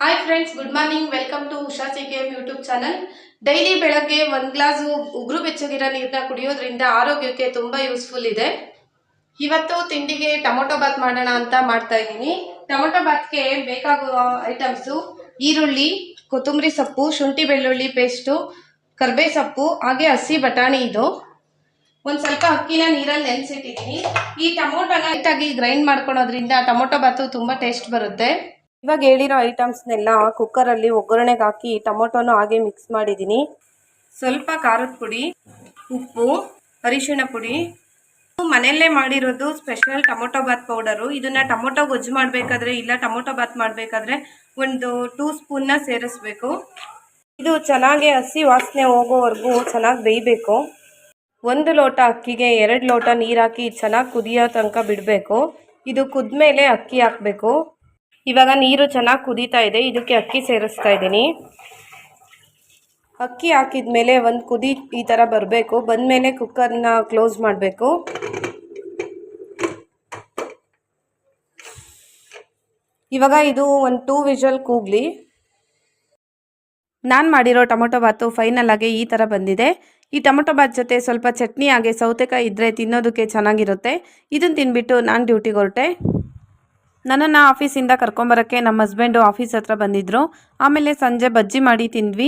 Hi friends, good morning. Welcome to Usha C K M YouTube channel. Daily ಬೆಳಗ್ಗೆ ಒಂದು glass ಉಗುರು ಬೆಚ್ಚಗಿರೋ ನೀರನ್ನ ಕುಡಿಯೋದ್ರಿಂದ ಆರೋಗ್ಯಕ್ಕೆ ತುಂಬ ಯೂಸ್ಫುಲ್ ಇದೆ. ಇವತ್ತು ತಿಂಡಿಗೆ ಟೊಮೊಟೊ ಬಾತ್ ಮಾಡೋಣ ಅಂತ ಮಾಡ್ತಾ ಇದ್ದೀನಿ. ಟೊಮೊಟೊ ಬಾತ್ಗೆ ಬೇಕಾಗುವ ಐಟಮ್ಸು: ಈರುಳ್ಳಿ, ಕೊತ್ತಂಬರಿ ಸೊಪ್ಪು, ಶುಂಠಿ ಬೆಳ್ಳುಳ್ಳಿ ಪೇಸ್ಟು, ಕರ್ಬೇ ಸೊಪ್ಪು, ಹಾಗೆ ಹಸಿ ಬಟಾಣಿ. ಇದು ಒಂದು ಸ್ವಲ್ಪ ಅಕ್ಕಿನ ನೀರಲ್ಲಿ ನೆನೆಸಿಟ್ಟಿದ್ದೀನಿ. ಈ ಟೊಮೊಟೊನ ಲೈಟಾಗಿ ಗ್ರೈಂಡ್ ಮಾಡ್ಕೊಳೋದ್ರಿಂದ ಟೊಮೊಟೊ ಬಾತು ತುಂಬ ಟೇಸ್ಟ್ ಬರುತ್ತೆ. ಇವಾಗ ಹೇಳಿರೋ ಐಟಮ್ಸ್ನೆಲ್ಲ ಕುಕ್ಕರಲ್ಲಿ ಒಗ್ಗರಣೆಗೆ ಹಾಕಿ ಟೊಮೊಟೊನು ಹಾಗೆ ಮಿಕ್ಸ್ ಮಾಡಿದ್ದೀನಿ. ಸ್ವಲ್ಪ ಖಾರದ ಪುಡಿ, ಉಪ್ಪು, ಅರಿಶಿಣ ಪುಡಿ, ಮನೆಯಲ್ಲೇ ಮಾಡಿರೋದು ಸ್ಪೆಷಲ್ ಟೊಮೊಟೊ ಬಾತ್ ಪೌಡರು. ಇದನ್ನು ಟೊಮೊಟೊ ಗೊಜ್ಜು ಮಾಡಬೇಕಾದ್ರೆ ಇಲ್ಲ ಟೊಮೊಟೊ ಬಾತ್ ಮಾಡಬೇಕಾದ್ರೆ ಒಂದು 2 ಸ್ಪೂನ್ನ ಸೇರಿಸ್ಬೇಕು. ಇದು ಚೆನ್ನಾಗಿ ಹಸಿ ವಾಸನೆ ಹೋಗೋವರೆಗೂ ಚೆನ್ನಾಗಿ ಬೇಯಬೇಕು. 1 ಲೋಟ ಅಕ್ಕಿಗೆ 2 ಲೋಟ ನೀರು ಹಾಕಿ ಚೆನ್ನಾಗಿ ಕುದಿಯೋ ತನಕ ಬಿಡಬೇಕು. ಇದು ಕುದ್ಮೇಲೆ ಅಕ್ಕಿ ಹಾಕಬೇಕು. ಇವಾಗ ನೀರು ಚೆನ್ನಾಗಿ ಕುದೀತಾ ಇದೆ. ಇದಕ್ಕೆ ಅಕ್ಕಿ ಸೇರಿಸ್ತಾ ಇದ್ದೀನಿ. ಅಕ್ಕಿ ಹಾಕಿದ ಮೇಲೆ ಒಂದು ಕುದಿ ಈ ಥರ ಬರಬೇಕು. ಬಂದಮೇಲೆ ಕುಕ್ಕರ್ನ ಕ್ಲೋಸ್ ಮಾಡಬೇಕು. ಇವಾಗ ಇದು ಒಂದು 2 ವಿಷಲ್ ಕೂಗಲಿ. ನಾನು ಮಾಡಿರೋ ಟೊಮೊಟೊ ಬಾತು ಫೈನಲ್ ಆಗಿ ಈ ಥರ ಬಂದಿದೆ. ಈ ಟೊಮೊಟೊ ಬಾತ್ ಜೊತೆ ಸ್ವಲ್ಪ ಚಟ್ನಿ ಹಾಗೆ ಸೌತೆಕಾಯಿ ಇದ್ದರೆ ತಿನ್ನೋದಕ್ಕೆ ಚೆನ್ನಾಗಿರುತ್ತೆ. ಇದನ್ನು ತಿಂದ್ಬಿಟ್ಟು ನಾನು ಡ್ಯೂಟಿಗೆ ಹೊರಟೆ. ನನ್ನನ್ನು ಆಫೀಸಿಂದ ಕರ್ಕೊಂಬರೋಕ್ಕೆ ನಮ್ಮ ಹಸ್ಬೆಂಡು ಆಫೀಸ್ ಹತ್ರ ಬಂದಿದ್ದರು. ಆಮೇಲೆ ಸಂಜೆ ಬಜ್ಜಿ ಮಾಡಿ ತಿಂದ್ವಿ.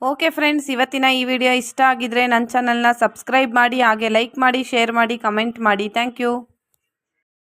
ಓಕೆ ಫ್ರೆಂಡ್ಸ್, ಇವತ್ತಿನ ಈ ವಿಡಿಯೋ ಇಷ್ಟ ಆಗಿದ್ರೆ ನನ್ನ ಚಾನಲ್ನ ಸಬ್ಸ್ಕ್ರೈಬ್ ಮಾಡಿ, ಹಾಗೆ ಲೈಕ್ ಮಾಡಿ, ಶೇರ್ ಮಾಡಿ, ಕಮೆಂಟ್ ಮಾಡಿ. Thank you.